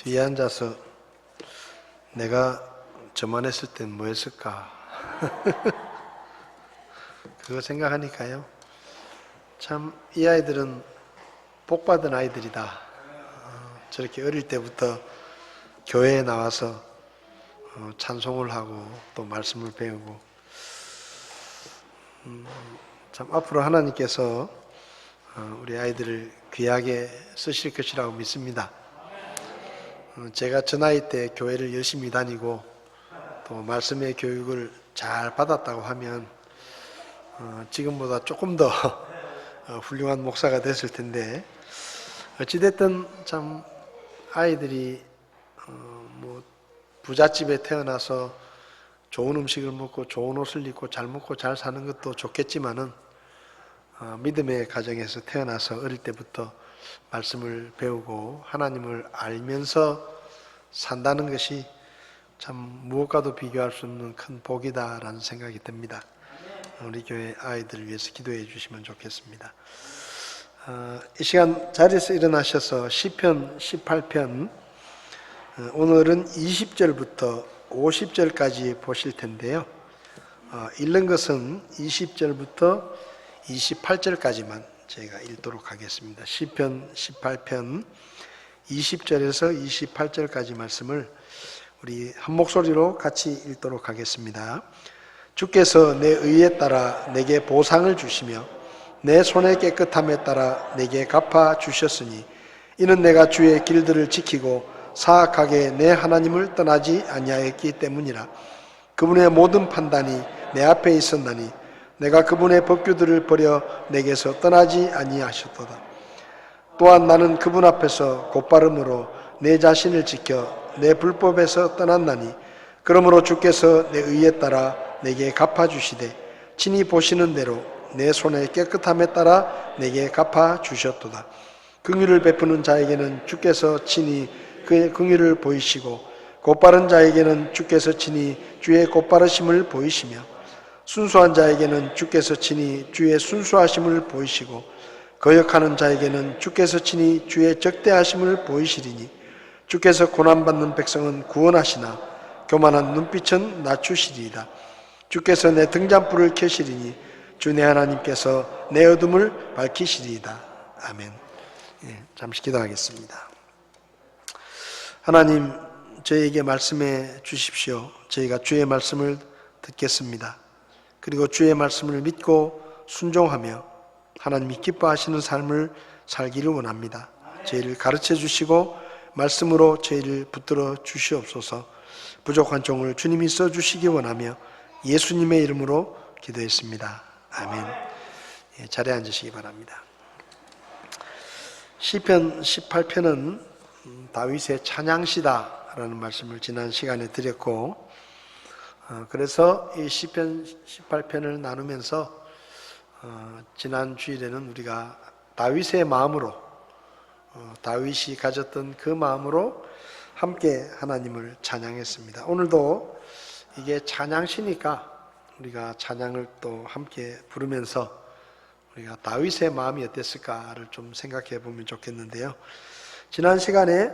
뒤에 앉아서 내가 저만 했을 땐 뭐 했을까? 그거 생각하니까요. 참 이 아이들은 복받은 아이들이다. 저렇게 어릴 때부터 교회에 나와서 찬송을 하고 또 말씀을 배우고 참 앞으로 하나님께서 우리 아이들을 귀하게 쓰실 것이라고 믿습니다. 제가 저 나이 때 교회를 열심히 다니고 또 말씀의 교육을 잘 받았다고 하면 지금보다 조금 더 훌륭한 목사가 됐을 텐데, 어찌됐든 참 아이들이 뭐 부잣집에 태어나서 좋은 음식을 먹고 좋은 옷을 입고 잘 먹고 잘 사는 것도 좋겠지만은 믿음의 가정에서 태어나서 어릴 때부터 말씀을 배우고 하나님을 알면서 산다는 것이 참 무엇과도 비교할 수 없는 큰 복이다라는 생각이 듭니다. 우리 교회 아이들을 위해서 기도해 주시면 좋겠습니다. 이 시간 자리에서 일어나셔서 시편 18편 오늘은 20절부터 50절까지 보실 텐데요. 읽는 것은 20절부터 28절까지만 저희가 읽도록 하겠습니다. 시편 18편 20절에서 28절까지 말씀을 우리 한 목소리로 같이 읽도록 하겠습니다. 주께서 내 의에 따라 내게 보상을 주시며 내 손의 깨끗함에 따라 내게 갚아 주셨으니 이는 내가 주의 길들을 지키고 사악하게 내 하나님을 떠나지 아니하였기 때문이라. 그분의 모든 판단이 내 앞에 있었나니 내가 그분의 법규들을 버려 내게서 떠나지 아니하셨도다. 또한 나는 그분 앞에서 곧발음으로 내 자신을 지켜 내 불법에서 떠났나니 그러므로 주께서 내 의에 따라 내게 갚아주시되 친히 보시는 대로 내 손의 깨끗함에 따라 내게 갚아주셨도다. 긍휼을 베푸는 자에게는 주께서 친히 그의 긍휼을 보이시고 곧바른 자에게는 주께서 친히 주의 곧바르심을 보이시며 순수한 자에게는 주께서 친히 주의 순수하심을 보이시고 거역하는 자에게는 주께서 친히 주의 적대하심을 보이시리니 주께서 고난받는 백성은 구원하시나 교만한 눈빛은 낮추시리이다. 주께서 내 등잔불을 켜시리니 주 내 하나님께서 내 어둠을 밝히시리이다. 아멘. 잠시 기도하겠습니다. 하나님, 저희에게 말씀해 주십시오. 저희가 주의 말씀을 듣겠습니다. 그리고 주의 말씀을 믿고 순종하며 하나님이 기뻐하시는 삶을 살기를 원합니다. 저희를 가르쳐 주시고 말씀으로 저희를 붙들어 주시옵소서. 부족한 종을 주님이 써주시기 원하며 예수님의 이름으로 기도했습니다. 아멘. 자리에 앉으시기 바랍니다. 시편 18편은 다윗의 찬양시다라는 말씀을 지난 시간에 드렸고, 그래서 이 시편 18편을 나누면서 지난 주일에는 우리가 다윗의 마음으로 다윗이 가졌던 그 마음으로 함께 하나님을 찬양했습니다. 오늘도 이게 찬양시니까 우리가 찬양을 또 함께 부르면서 우리가 다윗의 마음이 어땠을까를 좀 생각해 보면 좋겠는데요. 지난 시간에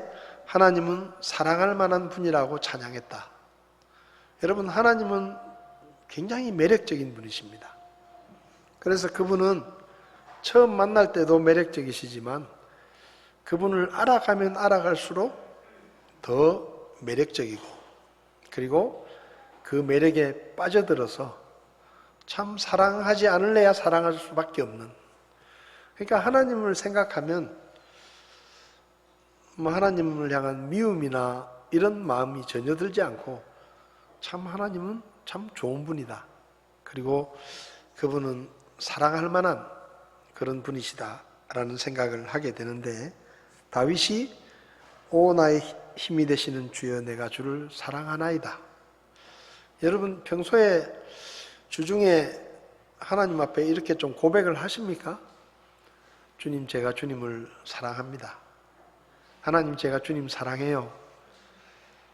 하나님은 사랑할 만한 분이라고 찬양했다. 여러분, 하나님은 굉장히 매력적인 분이십니다. 그래서 그분은 처음 만날 때도 매력적이시지만 그분을 알아가면 알아갈수록 더 매력적이고, 그리고 그 매력에 빠져들어서 참 사랑하지 않을래야 사랑할 수밖에 없는, 그러니까 하나님을 생각하면 하나님을 향한 미움이나 이런 마음이 전혀 들지 않고 참 하나님은 참 좋은 분이다. 그리고 그분은 사랑할 만한 그런 분이시다라는 생각을 하게 되는데, 다윗이 오 나의 힘이 되시는 주여 내가 주를 사랑하나이다. 여러분, 평소에 주중에 하나님 앞에 이렇게 좀 고백을 하십니까? 주님, 제가 주님을 사랑합니다. 하나님, 제가 주님 사랑해요.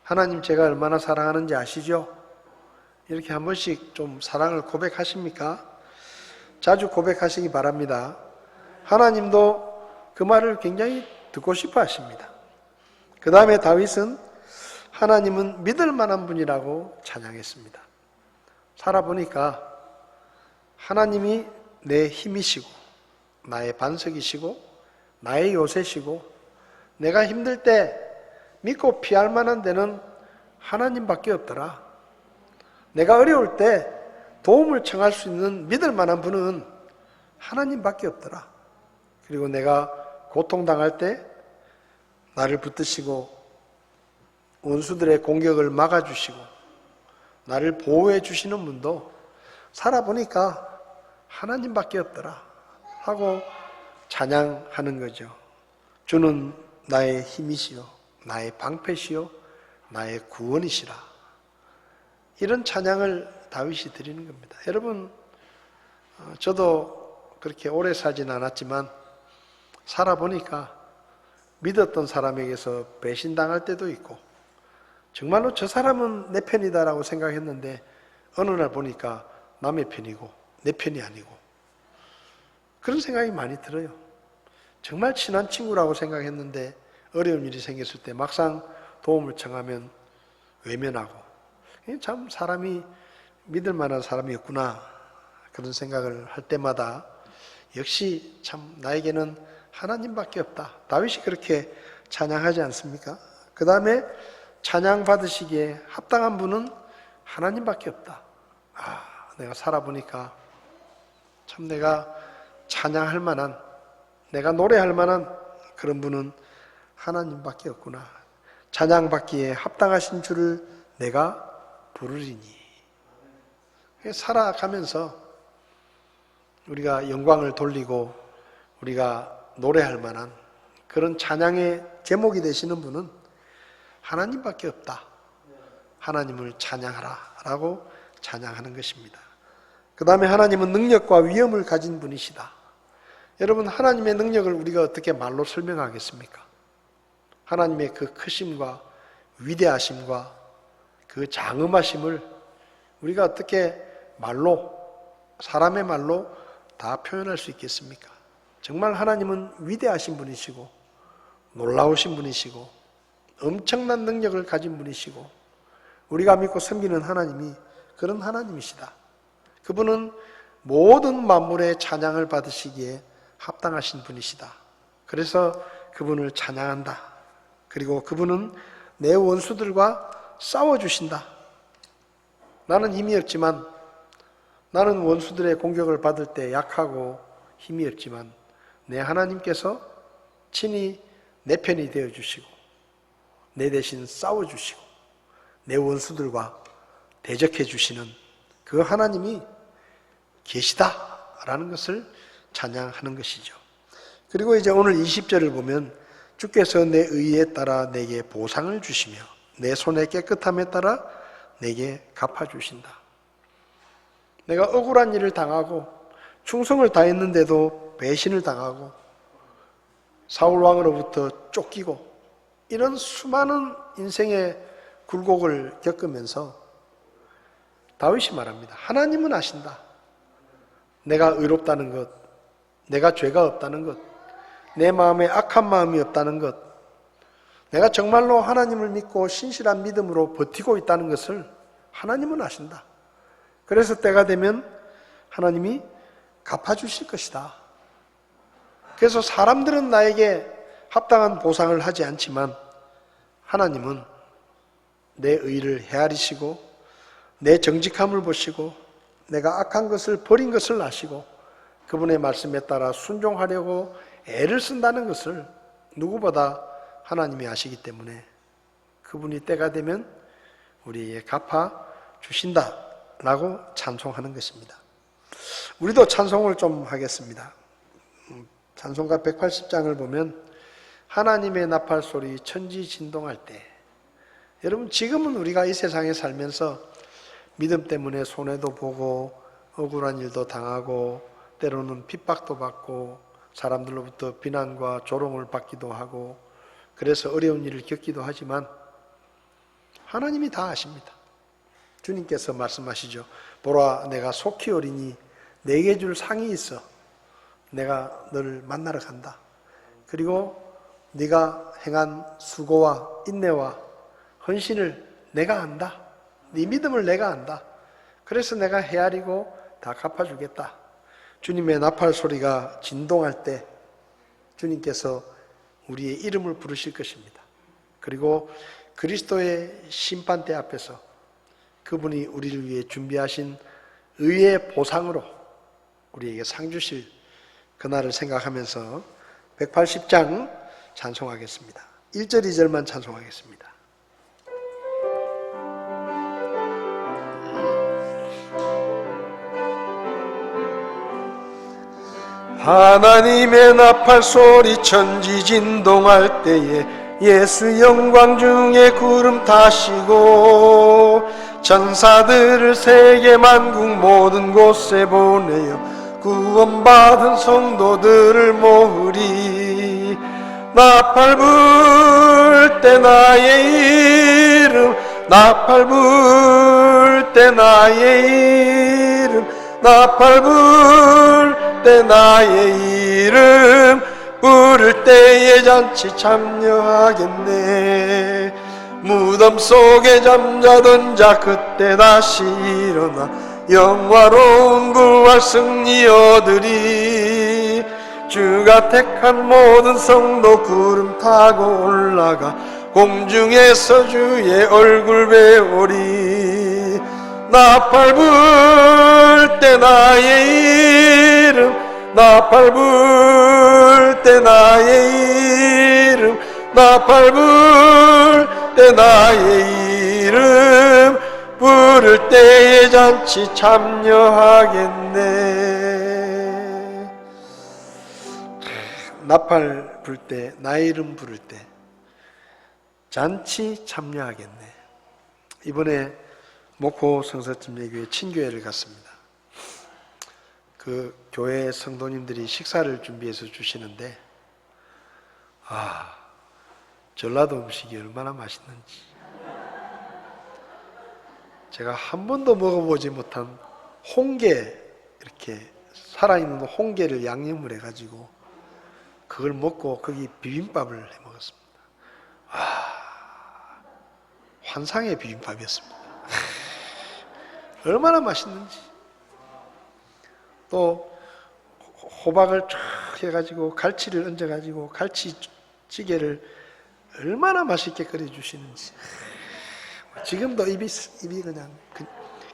하나님, 제가 얼마나 사랑하는지 아시죠? 이렇게 한 번씩 좀 사랑을 고백하십니까? 자주 고백하시기 바랍니다. 하나님도 그 말을 굉장히 듣고 싶어 하십니다. 그 다음에 다윗은 하나님은 믿을 만한 분이라고 찬양했습니다. 살아보니까 하나님이 내 힘이시고 나의 반석이시고 나의 요새시고 내가 힘들 때 믿고 피할 만한 데는 하나님밖에 없더라. 내가 어려울 때 도움을 청할 수 있는 믿을 만한 분은 하나님밖에 없더라. 그리고 내가 고통당할 때 나를 붙드시고 원수들의 공격을 막아주시고 나를 보호해 주시는 분도 살아보니까 하나님밖에 없더라 하고 찬양하는 거죠. 주는 나의 힘이시요 나의 방패시요 나의 구원이시라. 이런 찬양을 다윗이 드리는 겁니다. 여러분, 저도 그렇게 오래 살진 않았지만 살아보니까 믿었던 사람에게서 배신당할 때도 있고 정말로 저 사람은 내 편이다라고 생각했는데 어느 날 보니까 남의 편이고 내 편이 아니고 그런 생각이 많이 들어요. 정말 친한 친구라고 생각했는데 어려운 일이 생겼을 때 막상 도움을 청하면 외면하고 참 사람이 믿을 만한 사람이었구나 그런 생각을 할 때마다 역시 참 나에게는 하나님밖에 없다. 다윗이 그렇게 찬양하지 않습니까? 그 다음에 찬양 받으시기에 합당한 분은 하나님밖에 없다. 내가 살아보니까 참 내가 찬양할 만한, 내가 노래할 만한 그런 분은 하나님밖에 없구나. 찬양받기에 합당하신 주를 내가 부르리니. 살아가면서 우리가 영광을 돌리고 우리가 노래할 만한 그런 찬양의 제목이 되시는 분은 하나님밖에 없다. 하나님을 찬양하라 라고 찬양하는 것입니다. 그 다음에 하나님은 능력과 위엄을 가진 분이시다. 여러분, 하나님의 능력을 우리가 어떻게 말로 설명하겠습니까? 하나님의 그 크심과 위대하심과 그 장엄하심을 우리가 어떻게 말로, 사람의 말로 다 표현할 수 있겠습니까? 정말 하나님은 위대하신 분이시고 놀라우신 분이시고 엄청난 능력을 가진 분이시고 우리가 믿고 섬기는 하나님이 그런 하나님이시다. 그분은 모든 만물의 찬양을 받으시기에 합당하신 분이시다. 그래서 그분을 찬양한다. 그리고 그분은 내 원수들과 싸워주신다. 나는 힘이 없지만, 나는 원수들의 공격을 받을 때 약하고 힘이 없지만 내 하나님께서 친히 내 편이 되어주시고 내 대신 싸워주시고 내 원수들과 대적해 주시는 그 하나님이 계시다라는 것을 찬양하는 것이죠. 그리고 이제 오늘 20절을 보면 주께서 내 의에 따라 내게 보상을 주시며 내 손의 깨끗함에 따라 내게 갚아주신다. 내가 억울한 일을 당하고 충성을 다했는데도 배신을 당하고 사울 왕으로부터 쫓기고 이런 수많은 인생의 굴곡을 겪으면서 다윗이 말합니다. 하나님은 아신다. 내가 의롭다는 것, 내가 죄가 없다는 것, 내 마음에 악한 마음이 없다는 것, 내가 정말로 하나님을 믿고 신실한 믿음으로 버티고 있다는 것을 하나님은 아신다. 그래서 때가 되면 하나님이 갚아주실 것이다. 그래서 사람들은 나에게 합당한 보상을 하지 않지만 하나님은 내 의를 헤아리시고 내 정직함을 보시고 내가 악한 것을 버린 것을 아시고 그분의 말씀에 따라 순종하려고 애를 쓴다는 것을 누구보다 하나님이 아시기 때문에 그분이 때가 되면 우리에게 갚아 주신다라고 찬송하는 것입니다. 우리도 찬송을 좀 하겠습니다. 찬송가 180장을 보면 하나님의 나팔 소리 천지 진동할 때, 여러분 지금은 우리가 이 세상에 살면서 믿음 때문에 손해도 보고 억울한 일도 당하고 때로는 핍박도 받고 사람들로부터 비난과 조롱을 받기도 하고 그래서 어려운 일을 겪기도 하지만 하나님이 다 아십니다. 주님께서 말씀하시죠. 보라, 내가 속히 오리니 내게 줄 상이 있어. 내가 너를 만나러 간다. 그리고 네가 행한 수고와 인내와 헌신을 내가 안다. 네 믿음을 내가 안다. 그래서 내가 헤아리고 다 갚아주겠다. 주님의 나팔 소리가 진동할 때 주님께서 우리의 이름을 부르실 것입니다. 그리고 그리스도의 심판대 앞에서 그분이 우리를 위해 준비하신 의의 보상으로 우리에게 상 주실 그날을 생각하면서 180장 찬송하겠습니다. 1절 2절만 찬송하겠습니다. 하나님의 나팔 소리 천지 진동할 때에 예수 영광 중에 구름 타시고 천사들을 세계 만국 모든 곳에 보내어 구원받은 성도들을 모으리. 나팔 불 때 나의 이름, 나팔 불 때 나의 이름, 나팔 불 때 나의 이름 부를 때에 잔치 참여하겠네. 무덤 속에 잠자던 자 그때 다시 일어나 영화로운 부활 승리 얻으리. 주가 택한 모든 성도 구름 타고 올라가 공중에서 주의 얼굴 배우리. 나팔 불 때 나의 이름, 나팔 불 때 나의 이름, 나팔 불 때 나의 이름 부를 때에 잔치 참여하겠네. 나팔 불 때, 나의 이름 부를 때 잔치 참여하겠네. 이번에 목포 성서침례교회 친교회를 갔습니다. 그 교회 성도님들이 식사를 준비해서 주시는데 전라도 음식이 얼마나 맛있는지 제가 한 번도 먹어보지 못한 홍게, 이렇게 살아있는 홍게를 양념을 해가지고 그걸 먹고 거기 비빔밥을 해 먹었습니다. 환상의 비빔밥이었습니다. 얼마나 맛있는지. 또 호박을 쫙 해가지고 갈치를 얹어가지고 갈치찌개를 얼마나 맛있게 끓여주시는지 지금도 입이 그냥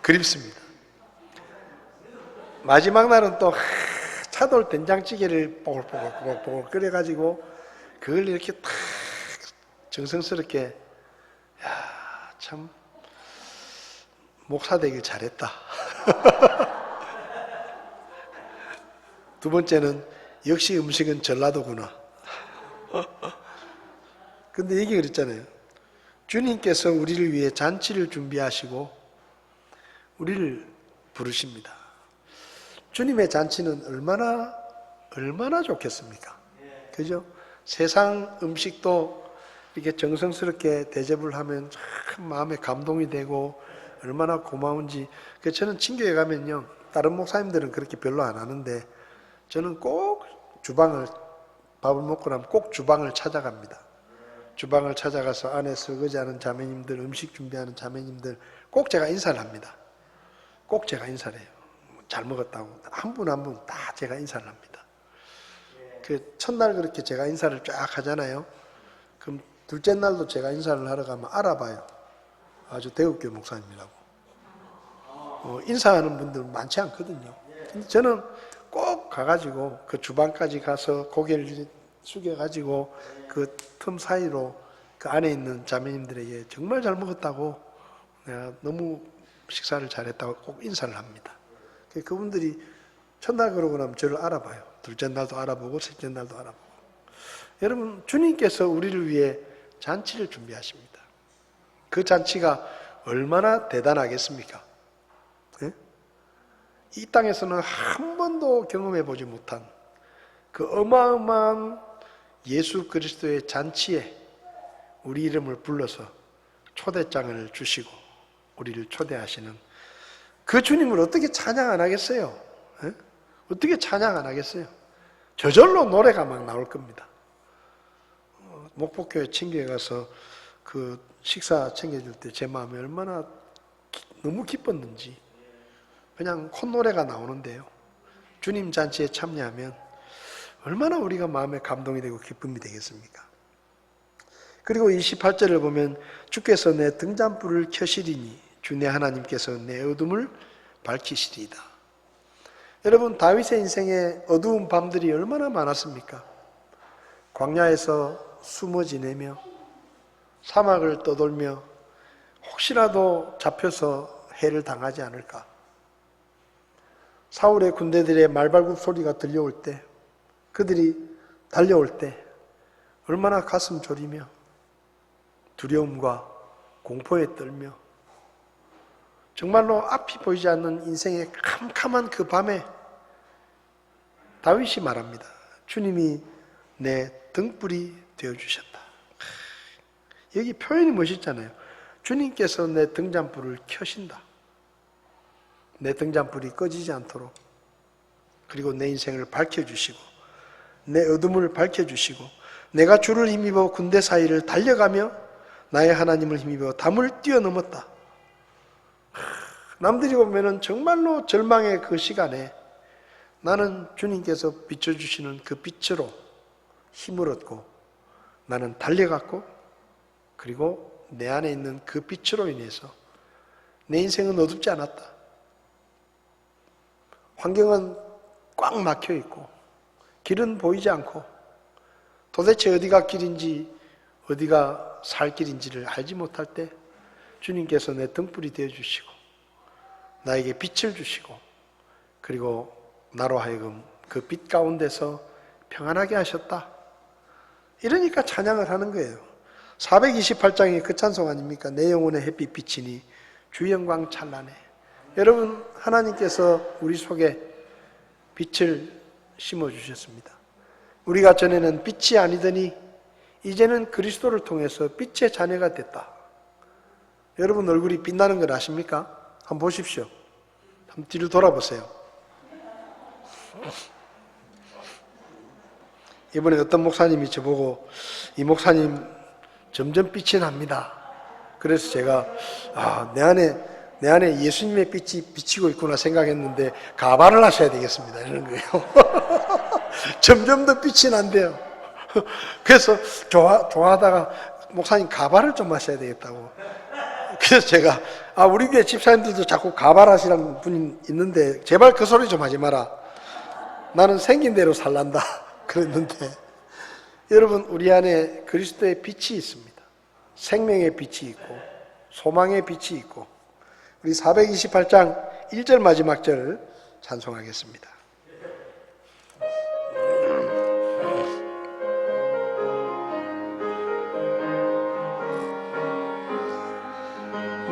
그립습니다. 마지막 날은 또 차돌 된장찌개를 뽀글뽀글 끓여가지고 그걸 이렇게 탁 정성스럽게, 참 목사 되길 잘했다. 두 번째는 역시 음식은 전라도구나. 근데 얘기 그랬잖아요. 주님께서 우리를 위해 잔치를 준비하시고 우리를 부르십니다. 주님의 잔치는 얼마나 좋겠습니까? 그죠? 세상 음식도 이렇게 정성스럽게 대접을 하면 참 마음에 감동이 되고 얼마나 고마운지. 저는 친교회 가면요, 다른 목사님들은 그렇게 별로 안 하는데 저는 꼭 밥을 먹고 나면 꼭 주방을 찾아갑니다. 주방을 찾아가서 안에 설거지하는 자매님들, 음식 준비하는 자매님들 꼭 제가 인사를 합니다. 꼭 제가 인사를 해요. 잘 먹었다고 한 분 한 분 다 제가 인사를 합니다. 그 첫날 그렇게 제가 인사를 쫙 하잖아요. 그럼 둘째 날도 제가 인사를 하러 가면 알아봐요. 아주 대국교 목사님이라고. 인사하는 분들 많지 않거든요. 근데 저는 꼭 가가지고 그 주방까지 가서 고개를 숙여가지고 그 틈 사이로 그 안에 있는 자매님들에게 정말 잘 먹었다고, 내가 너무 식사를 잘했다고 꼭 인사를 합니다. 그분들이 첫날 그러고 나면 저를 알아봐요. 둘째 날도 알아보고 셋째 날도 알아보고. 여러분, 주님께서 우리를 위해 잔치를 준비하십니다. 그 잔치가 얼마나 대단하겠습니까? 네? 이 땅에서는 한 번도 경험해 보지 못한 그 어마어마한 예수 그리스도의 잔치에 우리 이름을 불러서 초대장을 주시고 우리를 초대하시는 그 주님을 어떻게 찬양 안 하겠어요? 네? 어떻게 찬양 안 하겠어요? 저절로 노래가 막 나올 겁니다. 목포교회 친교에 가서 그 식사 챙겨줄 때 제 마음이 얼마나 너무 기뻤는지 그냥 콧노래가 나오는데요. 주님 잔치에 참여하면 얼마나 우리가 마음에 감동이 되고 기쁨이 되겠습니까? 그리고 28절을 보면 주께서 내 등잔불을 켜시리니 주 내 하나님께서 내 어둠을 밝히시리이다. 여러분, 다윗의 인생에 어두운 밤들이 얼마나 많았습니까? 광야에서 숨어 지내며 사막을 떠돌며 혹시라도 잡혀서 해를 당하지 않을까? 사울의 군대들의 말발굽 소리가 들려올 때, 그들이 달려올 때 얼마나 가슴 졸이며 두려움과 공포에 떨며 정말로 앞이 보이지 않는 인생의 캄캄한 그 밤에 다윗이 말합니다. 주님이 내 등불이 되어주셨다. 여기 표현이 멋있잖아요. 주님께서 내 등잔불을 켜신다. 내 등잔불이 꺼지지 않도록, 그리고 내 인생을 밝혀주시고 내 어둠을 밝혀주시고 내가 주를 힘입어 군대 사이를 달려가며 나의 하나님을 힘입어 담을 뛰어넘었다. 남들이 보면은 정말로 절망의 그 시간에 나는 주님께서 비춰주시는 그 빛으로 힘을 얻고 나는 달려갔고, 그리고 내 안에 있는 그 빛으로 인해서 내 인생은 어둡지 않았다. 환경은 꽉 막혀 있고 길은 보이지 않고 도대체 어디가 길인지 어디가 살 길인지를 알지 못할 때 주님께서 내 등불이 되어주시고 나에게 빛을 주시고, 그리고 나로 하여금 그 빛 가운데서 평안하게 하셨다. 이러니까 찬양을 하는 거예요. 428장이 그 찬송 아닙니까? 내 영혼의 햇빛 비치니 주 영광 찬란해. 여러분, 하나님께서 우리 속에 빛을 심어주셨습니다. 우리가 전에는 빛이 아니더니 이제는 그리스도를 통해서 빛의 자녀가 됐다. 여러분 얼굴이 빛나는 걸 아십니까? 한번 보십시오. 한번 뒤로 돌아보세요. 이번에 어떤 목사님이 저보고 이 목사님 점점 빛이 납니다. 그래서 제가 내 안에 예수님의 빛이 비치고 있구나 생각했는데 가발을 하셔야 되겠습니다. 이런 거예요. 점점 더 빛이 난대요. 그래서 좋아하다가 목사님 가발을 좀 하셔야 되겠다고. 그래서 제가 우리 교회 집사님들도 자꾸 가발하시라는 분이 있는데 제발 그 소리 좀 하지 마라. 나는 생긴 대로 살란다. 그랬는데 여러분, 우리 안에 그리스도의 빛이 있습니다. 생명의 빛이 있고 소망의 빛이 있고. 우리 428장 1절 마지막 절 찬송하겠습니다.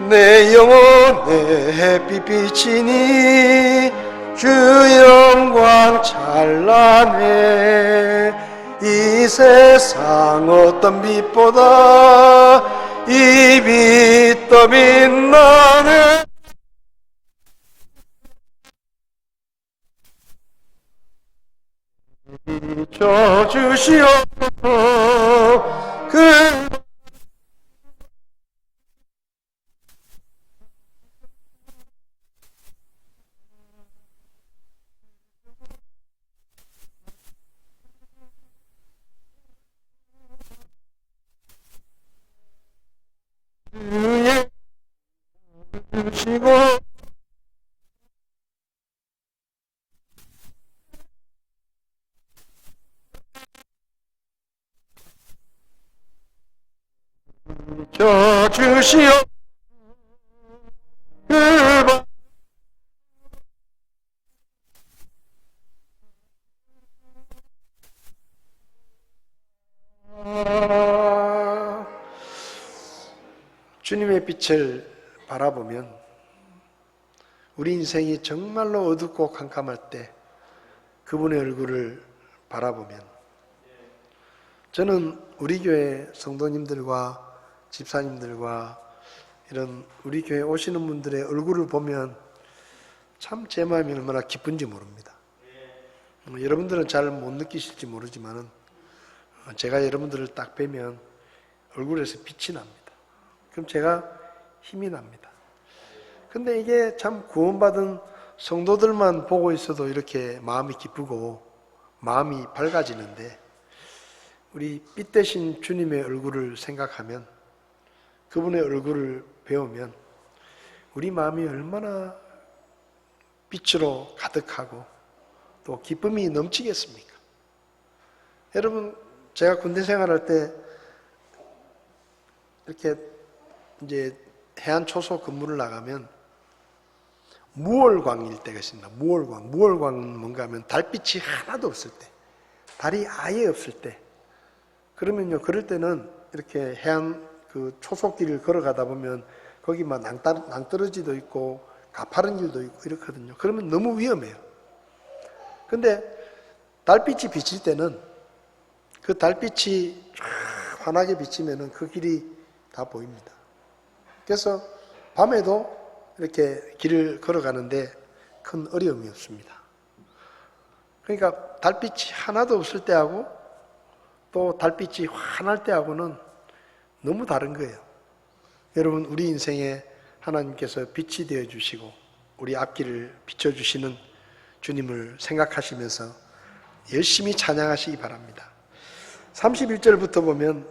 내 영혼의 햇빛 비치니 주 영광 찬란해. 이 세상 어떤 빛보다 이 빛 더 빛나네. 비춰주시옵소서. 그 주시고 비춰주시오. 주님의 빛을 바라보면 우리 인생이 정말로 어둡고 캄캄할 때 그분의 얼굴을 바라보면, 저는 우리 교회 성도님들과 집사님들과 이런 우리 교회 오시는 분들의 얼굴을 보면 참 제 마음이 얼마나 기쁜지 모릅니다. 여러분들은 잘 못 느끼실지 모르지만은 제가 여러분들을 딱 뵈면 얼굴에서 빛이 납니다. 그럼 제가 힘이 납니다. 근데 이게 참 구원받은 성도들만 보고 있어도 이렇게 마음이 기쁘고 마음이 밝아지는데, 우리 빛 대신 주님의 얼굴을 생각하면, 그분의 얼굴을 배우면 우리 마음이 얼마나 빛으로 가득하고 또 기쁨이 넘치겠습니까? 여러분, 제가 군대 생활할 때 이렇게 이제 해안 초소 근무를 나가면 무월광일 때가 있습니다. 무월광은 뭔가 하면 달빛이 하나도 없을 때, 달이 아예 없을 때, 그러면요, 그럴 때는 이렇게 해안 그 초속길을 걸어가다 보면 거기 막 낭떠러지도 있고 가파른 길도 있고 이렇거든요. 그러면 너무 위험해요. 근데 달빛이 비칠 때는, 그 달빛이 환하게 비치면은 그 길이 다 보입니다. 그래서 밤에도 이렇게 길을 걸어가는데 큰 어려움이 없습니다. 그러니까 달빛이 하나도 없을 때하고 또 달빛이 환할 때하고는 너무 다른 거예요. 여러분, 우리 인생에 하나님께서 빛이 되어주시고 우리 앞길을 비춰주시는 주님을 생각하시면서 열심히 찬양하시기 바랍니다. 31절부터 보면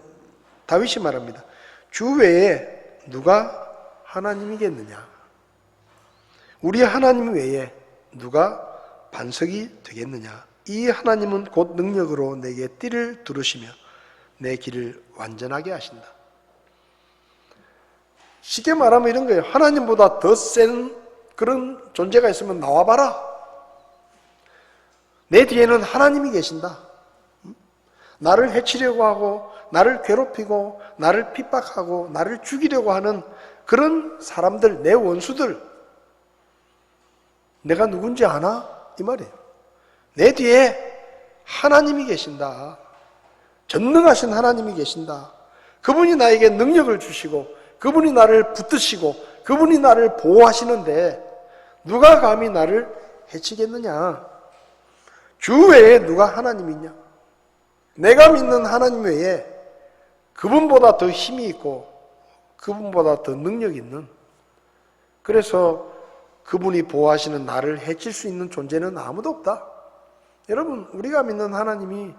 다윗이 말합니다. 주 외에 누가 하나님이겠느냐? 우리 하나님 외에 누가 반석이 되겠느냐? 이 하나님은 곧 능력으로 내게 띠를 두르시며 내 길을 완전하게 하신다. 쉽게 말하면 이런 거예요. 하나님보다 더 센 그런 존재가 있으면 나와봐라. 내 뒤에는 하나님이 계신다. 나를 해치려고 하고 나를 괴롭히고 나를 핍박하고 나를 죽이려고 하는 그런 사람들, 내 원수들, 내가 누군지 아나? 이 말이에요. 내 뒤에 하나님이 계신다. 전능하신 하나님이 계신다. 그분이 나에게 능력을 주시고 그분이 나를 붙드시고 그분이 나를 보호하시는데 누가 감히 나를 해치겠느냐? 주 외에 누가 하나님이 있냐? 내가 믿는 하나님 외에 그분보다 더 힘이 있고 그분보다 더 능력 있는, 그래서 그분이 보호하시는 나를 해칠 수 있는 존재는 아무도 없다. 여러분, 우리가 믿는 하나님이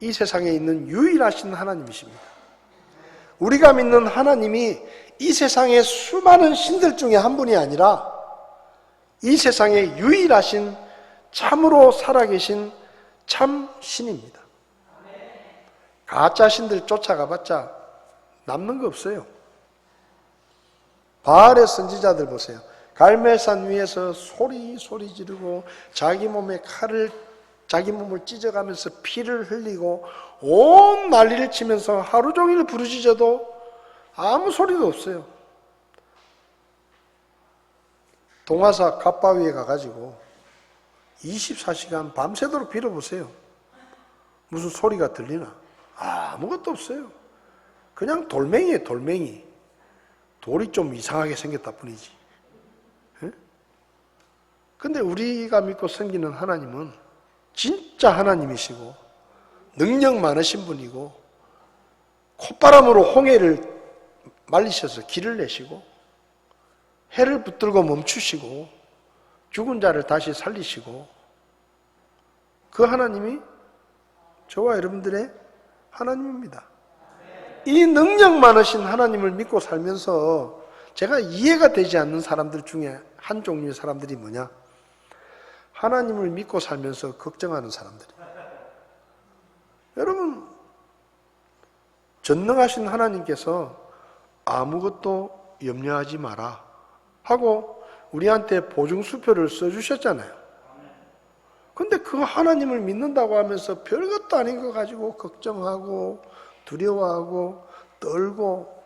이 세상에 있는 유일하신 하나님이십니다. 우리가 믿는 하나님이 이 세상의 수많은 신들 중에 한 분이 아니라 이 세상에 유일하신 참으로 살아계신 참 신입니다. 가짜 신들 쫓아가봤자 남는 거 없어요. 바알의 선지자들 보세요. 갈멜산 위에서 소리 지르고 자기 몸에 자기 몸을 찢어가면서 피를 흘리고 온 난리를 치면서 하루 종일 부르짖어도 아무 소리도 없어요. 동화사 갓바위에 가가지고 24시간 밤새도록 빌어보세요. 무슨 소리가 들리나? 아무것도 없어요. 그냥 돌멩이에요, 돌멩이. 돌이 좀 이상하게 생겼다 뿐이지. 근데 우리가 믿고 섬기는 하나님은 진짜 하나님이시고 능력 많으신 분이고 콧바람으로 홍해를 말리셔서 길을 내시고 해를 붙들고 멈추시고 죽은 자를 다시 살리시고, 그 하나님이 저와 여러분들의 하나님입니다. 이 능력 많으신 하나님을 믿고 살면서 제가 이해가 되지 않는 사람들 중에 한 종류의 사람들이 뭐냐? 하나님을 믿고 살면서 걱정하는 사람들이에요. 여러분, 전능하신 하나님께서 아무것도 염려하지 마라 하고 우리한테 보증수표를 써주셨잖아요. 근데 그 하나님을 믿는다고 하면서 별것도 아닌 거 가지고 걱정하고 두려워하고 떨고,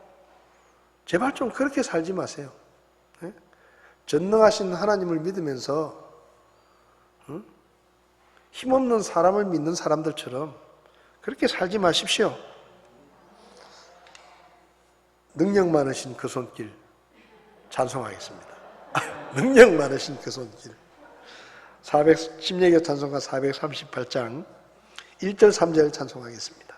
제발 좀 그렇게 살지 마세요. 전능하신 하나님을 믿으면서 힘없는 사람을 믿는 사람들처럼 그렇게 살지 마십시오. 능력 많으신 그 손길 찬송하겠습니다. 능력 많으신 그 손길. 신약의 찬송가 438장 1절 3절 찬송하겠습니다.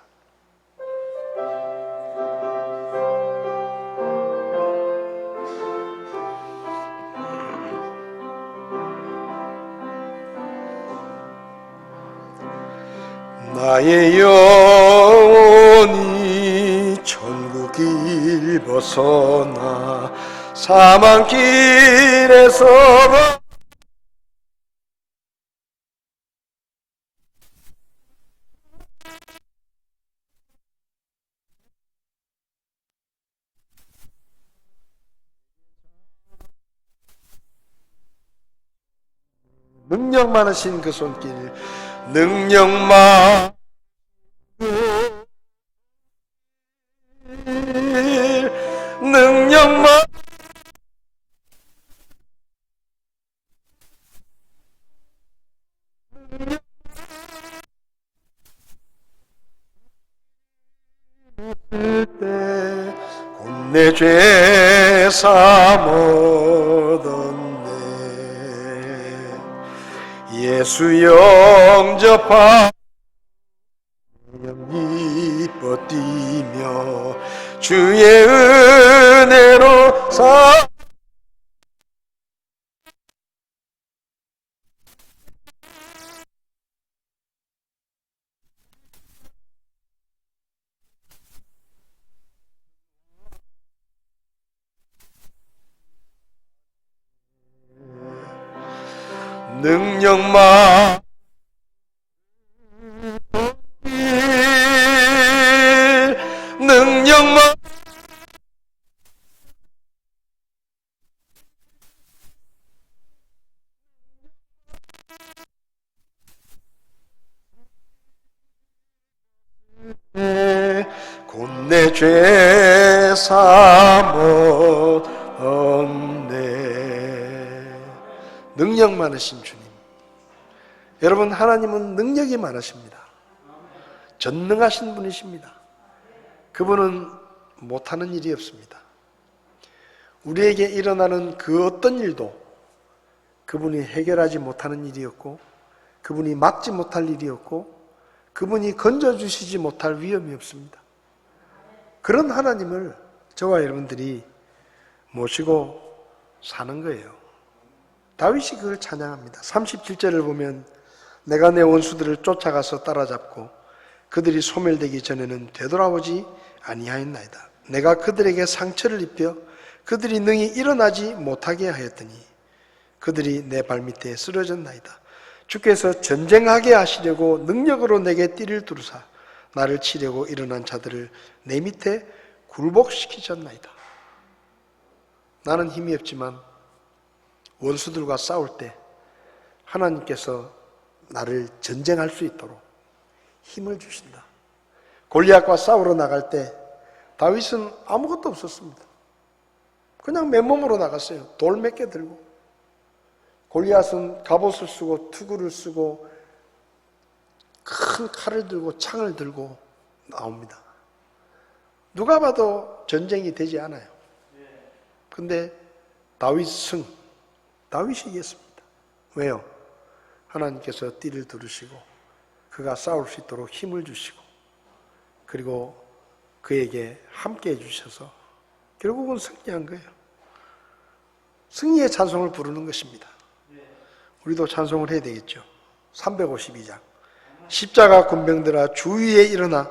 나의 영혼이 천국을 벗어나 사망길에서 능력 많으신 그 손길, 능력 능력만 때 곧 내 죄 사모던 예수 영접하 기뻐 뛰며 주의 은혜로 능력만 능력만 곧 내 죄 사모었네. 능력 많으신 주님, 여러분, 하나님은 능력이 많으십니다. 전능하신 분이십니다. 그분은 못하는 일이 없습니다. 우리에게 일어나는 그 어떤 일도 그분이 해결하지 못하는 일이었고, 그분이 막지 못할 일이었고, 그분이 건져주시지 못할 위험이 없습니다. 그런 하나님을 저와 여러분들이 모시고 사는 거예요. 다윗이 그걸 찬양합니다. 37절을 보면 내가 내 원수들을 쫓아가서 따라잡고 그들이 소멸되기 전에는 되돌아오지 아니하였나이다. 내가 그들에게 상처를 입혀 그들이 능히 일어나지 못하게 하였더니 그들이 내 발밑에 쓰러졌나이다. 주께서 전쟁하게 하시려고 능력으로 내게 띠를 두르사 나를 치려고 일어난 자들을 내 밑에 굴복시키셨나이다. 나는 힘이 없지만 원수들과 싸울 때 하나님께서 나를 전쟁할 수 있도록 힘을 주신다. 골리앗과 싸우러 나갈 때 다윗은 아무것도 없었습니다. 그냥 맨몸으로 나갔어요. 돌 몇 개 들고. 골리앗은 갑옷을 쓰고 투구를 쓰고 큰 칼을 들고 창을 들고 나옵니다. 누가 봐도 전쟁이 되지 않아요. 근데 다윗이 이겼습니다. 왜요? 하나님께서 띠를 두르시고 그가 싸울 수 있도록 힘을 주시고 그리고 그에게 함께 해주셔서 결국은 승리한 거예요. 승리의 찬송을 부르는 것입니다. 우리도 찬송을 해야 되겠죠. 352장 십자가 군병들아 주위에 일어나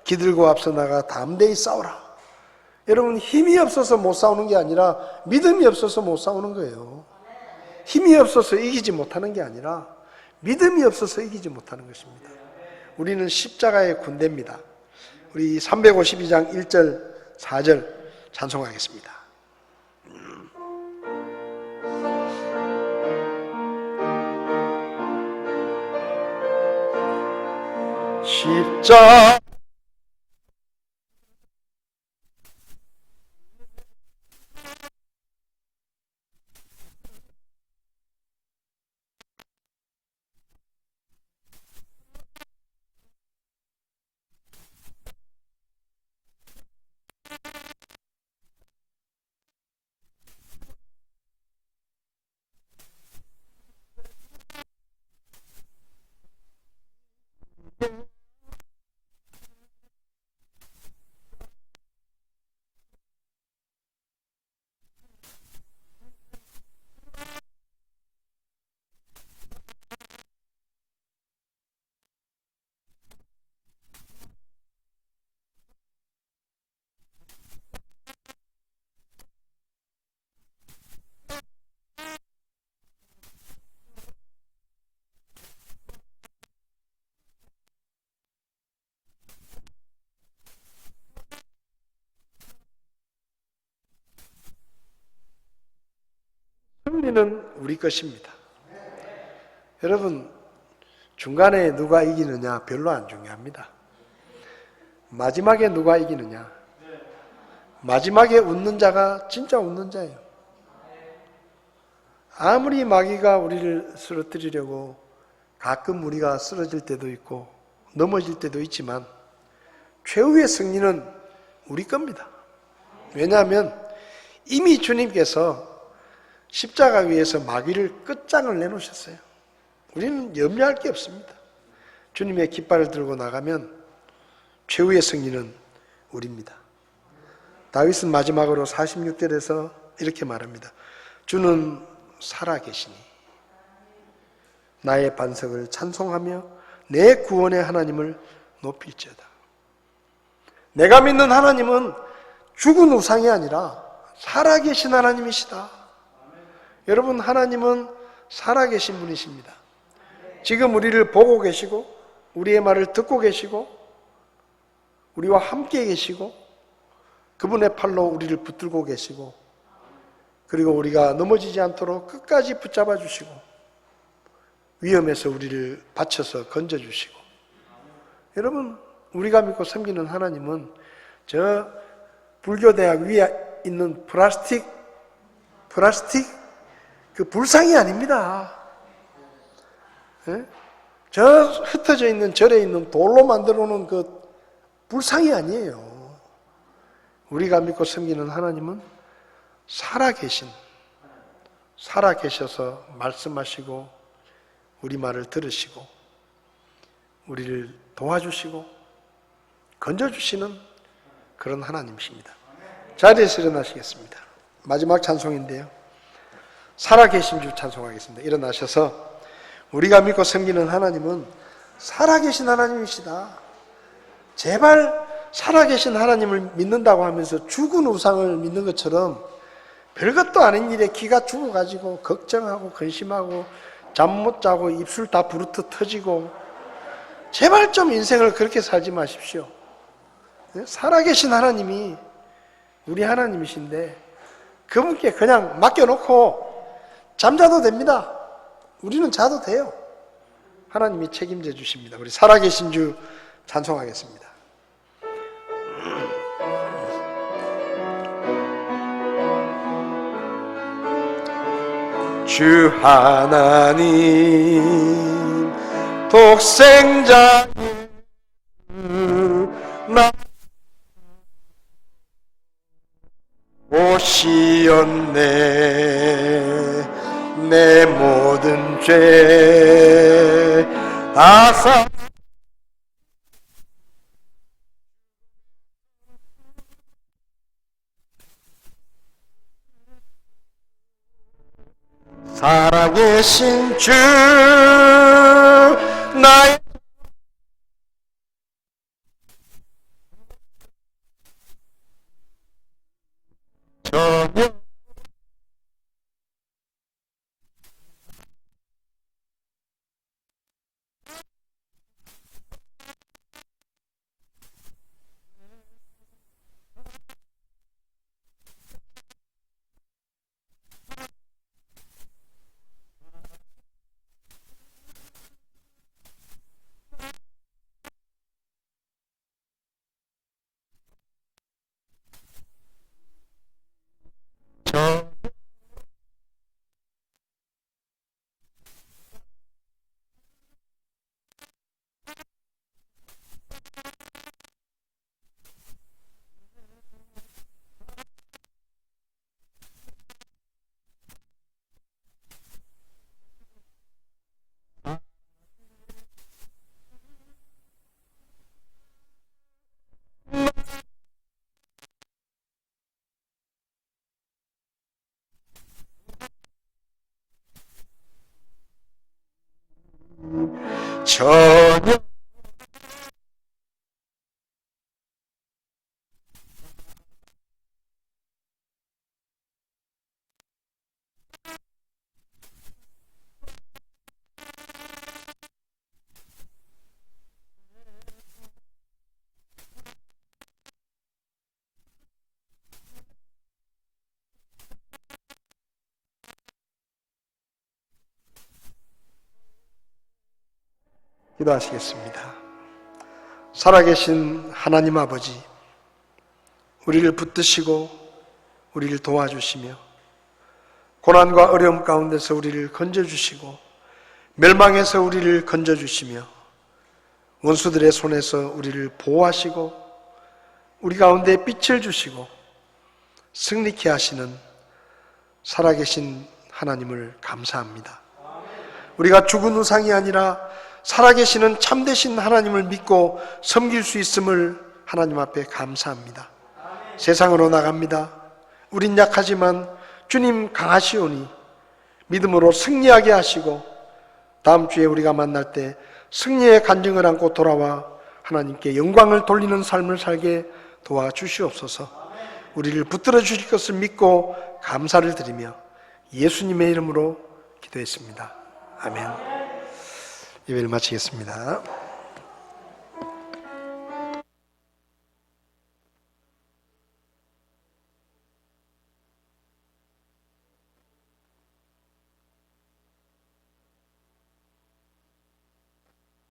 기들고 앞서 나가 담대히 싸우라. 여러분, 힘이 없어서 못 싸우는 게 아니라 믿음이 없어서 못 싸우는 거예요. 힘이 없어서 이기지 못하는 게 아니라 믿음이 없어서 이기지 못하는 것입니다. 우리는 십자가의 군대입니다. 우리 352장 1절 4절 찬송하겠습니다. 십자가 승리는 우리 것입니다. 여러분, 중간에 누가 이기느냐 별로 안 중요합니다. 마지막에 누가 이기느냐, 마지막에 웃는 자가 진짜 웃는 자예요. 아무리 마귀가 우리를 쓰러뜨리려고 가끔 우리가 쓰러질 때도 있고 넘어질 때도 있지만 최후의 승리는 우리 겁니다. 왜냐하면 이미 주님께서 십자가 위에서 마귀를 끝장을 내놓으셨어요. 우리는 염려할 게 없습니다. 주님의 깃발을 들고 나가면 최후의 승리는 우리입니다. 다윗은 마지막으로 46절에서 이렇게 말합니다. 주는 살아계시니 나의 반석을 찬송하며 내 구원의 하나님을 높일지어다. 내가 믿는 하나님은 죽은 우상이 아니라 살아계신 하나님이시다. 여러분, 하나님은 살아계신 분이십니다. 지금 우리를 보고 계시고 우리의 말을 듣고 계시고 우리와 함께 계시고 그분의 팔로 우리를 붙들고 계시고 그리고 우리가 넘어지지 않도록 끝까지 붙잡아 주시고 위험에서 우리를 받쳐서 건져주시고, 여러분, 우리가 믿고 섬기는 하나님은 저 불교대학 위에 있는 플라스틱 그 불상이 아닙니다. 예? 저 흩어져 있는 절에 있는 돌로 만들어 놓은 그 불상이 아니에요. 우리가 믿고 섬기는 하나님은 살아계셔서 말씀하시고 우리 말을 들으시고 우리를 도와주시고 건져주시는 그런 하나님이십니다. 자리에서 일어나시겠습니다. 마지막 찬송인데요, 살아계신 주 찬송하겠습니다. 일어나셔서 우리가 믿고 섬기는 하나님은 살아계신 하나님이시다. 제발 살아계신 하나님을 믿는다고 하면서 죽은 우상을 믿는 것처럼 별것도 아닌 일에 기가 죽어가지고 걱정하고 근심하고 잠 못 자고 입술 다 부르트 터지고, 제발 좀 인생을 그렇게 살지 마십시오. 살아계신 하나님이 우리 하나님이신데 그분께 그냥 맡겨놓고 잠자도 됩니다. 우리는 자도 돼요. 하나님이 책임져 주십니다. 우리 살아계신 주 찬송하겠습니다. 주 하나님 독생자 나 오시었네. 내 모든 죄 다 살아계신 주 나의 전혀 전혀 기도하시겠습니다. 살아계신 하나님 아버지, 우리를 붙드시고 우리를 도와주시며 고난과 어려움 가운데서 우리를 건져주시고 멸망에서 우리를 건져주시며 원수들의 손에서 우리를 보호하시고 우리 가운데 빛을 주시고 승리케 하시는 살아계신 하나님을 감사합니다. 우리가 죽은 우상이 아니라 살아계시는 참되신 하나님을 믿고 섬길 수 있음을 하나님 앞에 감사합니다. 세상으로 나갑니다. 우린 약하지만 주님 강하시오니 믿음으로 승리하게 하시고 다음 주에 우리가 만날 때 승리의 간증을 안고 돌아와 하나님께 영광을 돌리는 삶을 살게 도와주시옵소서. 우리를 붙들어 주실 것을 믿고 감사를 드리며 예수님의 이름으로 기도했습니다. 아멘. 예배를 마치겠습니다.